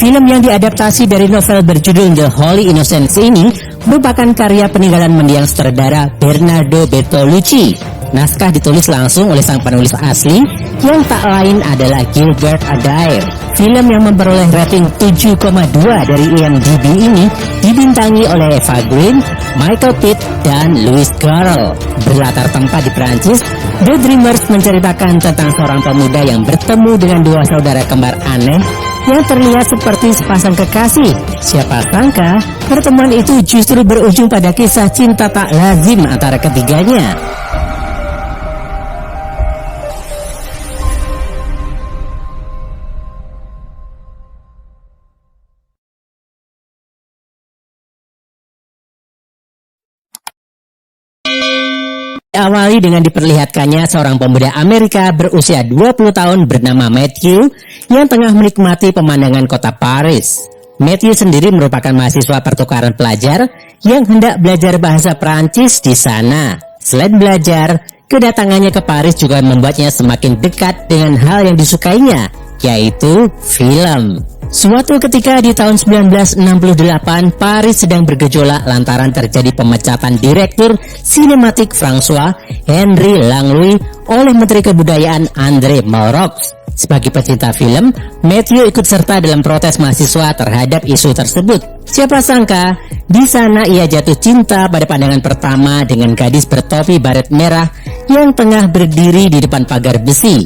Film yang diadaptasi dari novel berjudul The Holy Innocents ini merupakan karya peninggalan mendiang sutradara Bernardo Bertolucci. Naskah ditulis langsung oleh sang penulis asli yang tak lain adalah Gilbert Adair. Film yang memperoleh rating 7,2 dari IMDb ini dibintangi oleh Eva Green, Michael Pitt, dan Louis Garrel. Berlatar tempat di Prancis, The Dreamers menceritakan tentang seorang pemuda yang bertemu dengan dua saudara kembar aneh yang terlihat seperti sepasang kekasih. Siapa sangka pertemuan itu justru berujung pada kisah cinta tak lazim antara ketiganya. Awali dengan diperlihatkannya seorang pemuda Amerika berusia 20 tahun bernama Matthew yang tengah menikmati pemandangan kota Paris. Matthew sendiri merupakan mahasiswa pertukaran pelajar yang hendak belajar bahasa Prancis di sana. Selain belajar, kedatangannya ke Paris juga membuatnya semakin dekat dengan hal yang disukainya, yaitu film. Suatu ketika di tahun 1968, Paris sedang bergejolak lantaran terjadi pemecatan direktur sinematik François Henri Langlois oleh Menteri Kebudayaan André Malraux. Sebagai pecinta film, Matthew ikut serta dalam protes mahasiswa terhadap isu tersebut. Siapa sangka, di sana ia jatuh cinta pada pandangan pertama dengan gadis bertopi baret merah yang tengah berdiri di depan pagar besi.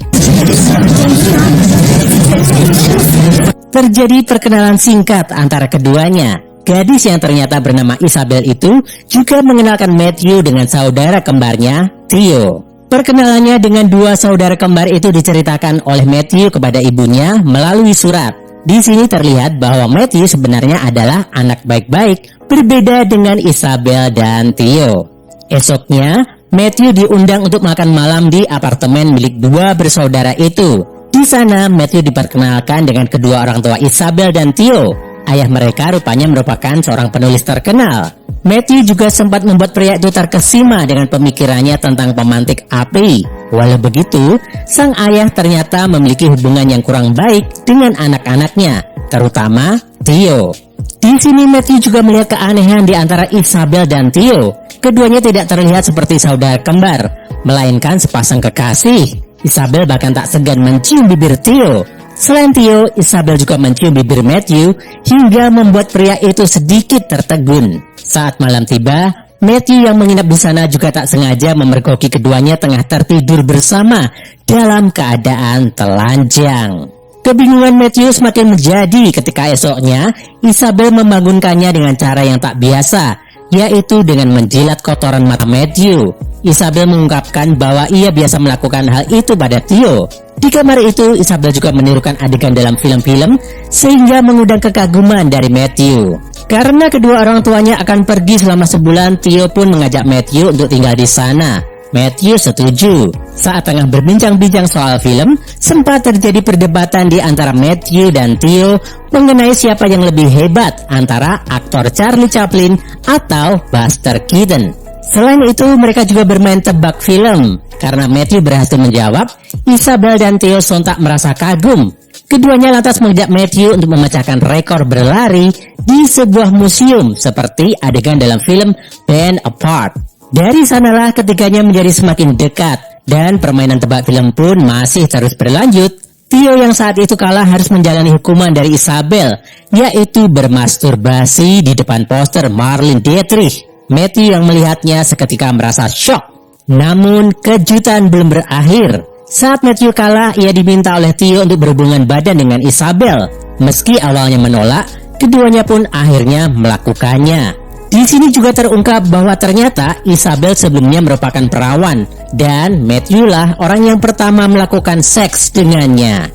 Terjadi perkenalan singkat antara keduanya. Gadis yang ternyata bernama Isabel itu juga mengenalkan Matthew dengan saudara kembarnya, Theo. Perkenalannya dengan dua saudara kembar itu diceritakan oleh Matthew kepada ibunya melalui surat. Di sini terlihat bahwa Matthew sebenarnya adalah anak baik-baik, berbeda dengan Isabel dan Theo. Esoknya, Matthew diundang untuk makan malam di apartemen milik dua bersaudara itu. Di sana, Matthew diperkenalkan dengan kedua orang tua Isabel dan Theo. Ayah mereka rupanya merupakan seorang penulis terkenal. Matthew juga sempat membuat pria itu terkesima dengan pemikirannya tentang pemantik api. Walau begitu, sang ayah ternyata memiliki hubungan yang kurang baik dengan anak-anaknya, terutama Theo. Di sini Matthew juga melihat keanehan di antara Isabel dan Theo. Keduanya tidak terlihat seperti saudara kembar, melainkan sepasang kekasih. Isabel bahkan tak segan mencium bibir Theo. Selain Theo, Isabel juga mencium bibir Matthew hingga membuat pria itu sedikit tertegun. Saat malam tiba, Matthew yang menginap di sana juga tak sengaja memergoki keduanya tengah tertidur bersama dalam keadaan telanjang. Kebingungan Matthew semakin menjadi ketika esoknya Isabel membangunkannya dengan cara yang tak biasa, yaitu dengan menjilat kotoran mata Matthew. Isabel mengungkapkan bahwa ia biasa melakukan hal itu pada Theo. Di kamar itu, Isabel juga menirukan adegan dalam film-film sehingga mengundang kekaguman dari Matthew. Karena kedua orang tuanya akan pergi selama sebulan, Theo pun mengajak Matthew untuk tinggal di sana. Matthew setuju. Saat tengah berbincang-bincang soal film, sempat terjadi perdebatan di antara Matthew dan Theo mengenai siapa yang lebih hebat antara aktor Charlie Chaplin atau Buster Keaton. Selain itu, mereka juga bermain tebak film. Karena Matthew berhasil menjawab, Isabel dan Theo sontak merasa kagum. Keduanya lantas mengajak Matthew untuk memecahkan rekor berlari di sebuah museum seperti adegan dalam film Band Apart. Dari sanalah ketiganya menjadi semakin dekat dan permainan tebak film pun masih terus berlanjut. Theo yang saat itu kalah harus menjalani hukuman dari Isabel, yaitu bermasturbasi di depan poster Marlene Dietrich. Matthew yang melihatnya seketika merasa syok. Namun kejutan belum berakhir. Saat Matthew kalah, ia diminta oleh Theo untuk berhubungan badan dengan Isabel. Meski awalnya menolak, keduanya pun akhirnya melakukannya. Di sini juga terungkap bahwa ternyata Isabel sebelumnya merupakan perawan dan Matthew lah orang yang pertama melakukan seks dengannya.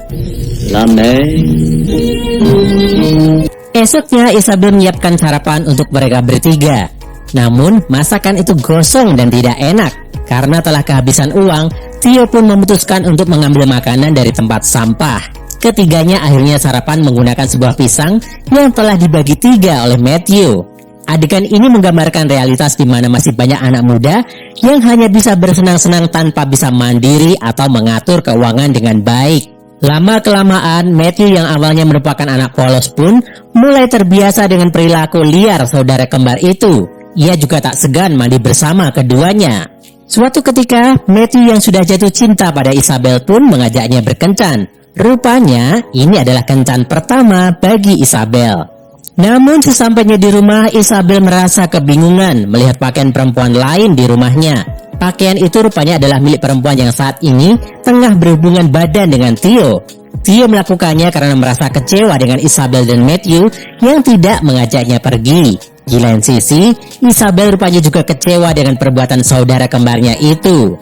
Esoknya Isabel menyiapkan sarapan untuk mereka bertiga. Namun masakan itu gosong dan tidak enak. Karena telah kehabisan uang, Theo pun memutuskan untuk mengambil makanan dari tempat sampah. Ketiganya akhirnya sarapan menggunakan sebuah pisang yang telah dibagi 3 oleh Matthew. Adegan ini menggambarkan realitas di mana masih banyak anak muda yang hanya bisa bersenang-senang tanpa bisa mandiri atau mengatur keuangan dengan baik. Lama-kelamaan, Matthew yang awalnya merupakan anak polos pun mulai terbiasa dengan perilaku liar saudara kembar itu. Ia juga tak segan mandi bersama keduanya. Suatu ketika, Matthew yang sudah jatuh cinta pada Isabel pun mengajaknya berkencan. Rupanya, ini adalah kencan pertama bagi Isabel. Namun sesampainya di rumah, Isabel merasa kebingungan melihat pakaian perempuan lain di rumahnya. Pakaian itu rupanya adalah milik perempuan yang saat ini tengah berhubungan badan dengan Theo. Theo melakukannya karena merasa kecewa dengan Isabel dan Matthew yang tidak mengajaknya pergi. Di lain sisi, Isabel rupanya juga kecewa dengan perbuatan saudara kembarnya itu.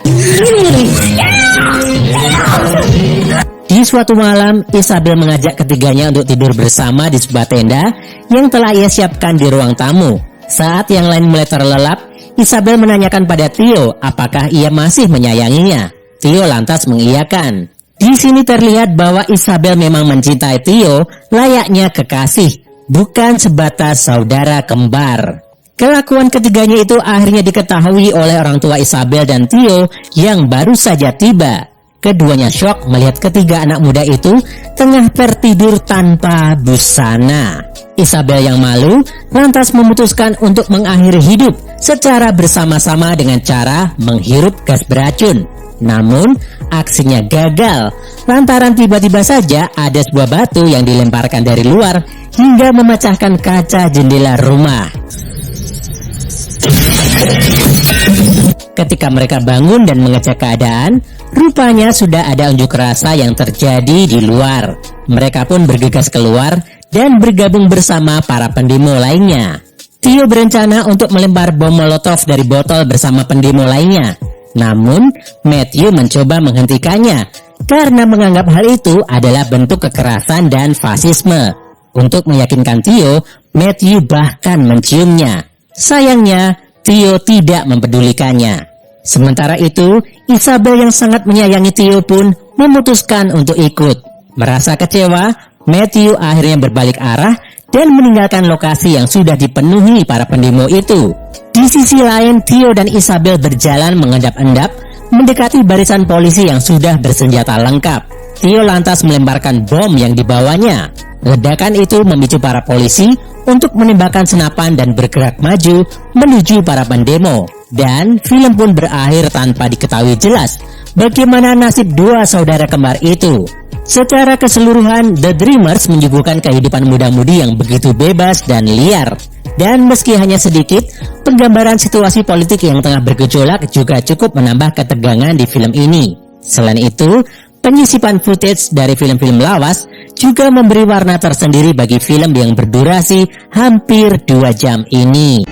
Di suatu malam, Isabel mengajak ketiganya untuk tidur bersama di sebuah tenda yang telah ia siapkan di ruang tamu. Saat yang lain mulai terlelap, Isabel menanyakan pada Theo apakah ia masih menyayanginya. Theo lantas mengiyakan. Di sini terlihat bahwa Isabel memang mencintai Theo layaknya kekasih, bukan sebatas saudara kembar. Kelakuan ketiganya itu akhirnya diketahui oleh orang tua Isabel dan Theo yang baru saja tiba. Keduanya syok melihat ketiga anak muda itu tengah tertidur tanpa busana. Isabel yang malu lantas memutuskan untuk mengakhiri hidup secara bersama-sama dengan cara menghirup gas beracun. Namun aksinya gagal lantaran tiba-tiba saja ada sebuah batu yang dilemparkan dari luar hingga memecahkan kaca jendela rumah. Ketika mereka bangun dan mengecek keadaan, rupanya sudah ada unjuk rasa yang terjadi di luar. Mereka pun bergegas keluar dan bergabung bersama para pendemo lainnya. Theo berencana untuk melempar bom molotov dari botol bersama pendemo lainnya. Namun, Matthew mencoba menghentikannya karena menganggap hal itu adalah bentuk kekerasan dan fasisme. Untuk meyakinkan Theo, Matthew bahkan menciumnya. Sayangnya, Theo tidak mempedulikannya. Sementara itu, Isabel yang sangat menyayangi Theo pun memutuskan untuk ikut. Merasa kecewa, Matthew akhirnya berbalik arah dan meninggalkan lokasi yang sudah dipenuhi para pendemo itu. Di sisi lain, Theo dan Isabel berjalan mengendap-endap mendekati barisan polisi yang sudah bersenjata lengkap. Theo lantas melemparkan bom yang dibawanya. Ledakan itu memicu para polisi untuk menembakkan senapan dan bergerak maju menuju para pendemo. Dan film pun berakhir tanpa diketahui jelas bagaimana nasib dua saudara kembar itu. Secara keseluruhan, The Dreamers menyuguhkan kehidupan muda-mudi yang begitu bebas dan liar. Dan meski hanya sedikit, penggambaran situasi politik yang tengah bergejolak juga cukup menambah ketegangan di film ini. Selain itu, penyisipan footage dari film-film lawas juga memberi warna tersendiri bagi film yang berdurasi hampir 2 jam ini.